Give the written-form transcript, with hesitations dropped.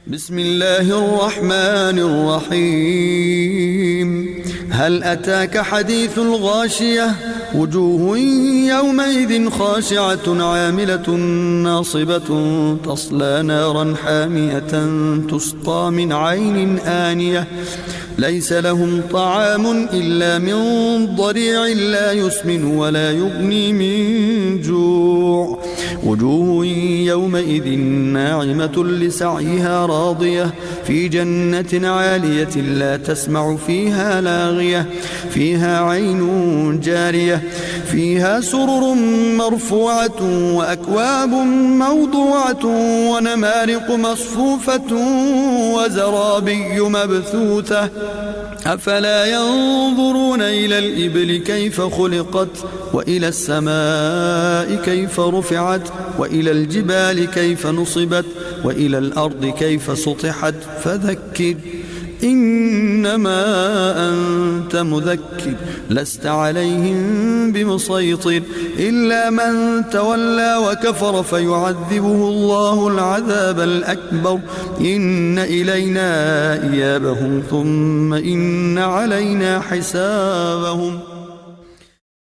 بسم الله الرحمن الرحيم. هل أتاك حديث الغاشية؟ وجوه يومئذ خاشعة عاملة ناصبة تصلى نارا حامية تسقى من عين آنية ليس لهم طعام إلا من ضريع لا يسمن ولا يغني من جوع. وجوه يومئذ ناعمة لسعيها راضية في جنة عالية لا تسمع فيها لاغية فيها عين جارية فيها سرر مرفوعة وأكواب موضوعة ونمارق مصفوفة وزرابي مبثوثة أفلا ينظرون إلى الإبل كيف خلقت وإلى السماء كيف رفعت وإلى الجبال كيف نصبت وإلى الأرض كيف سطحت فذكر إنما أنت مذكر لست عليهم بمسيطر إلا من تولى وكفر فيعذبه الله العذاب الأكبر إن إلينا إيابهم ثم إن علينا حسابهم.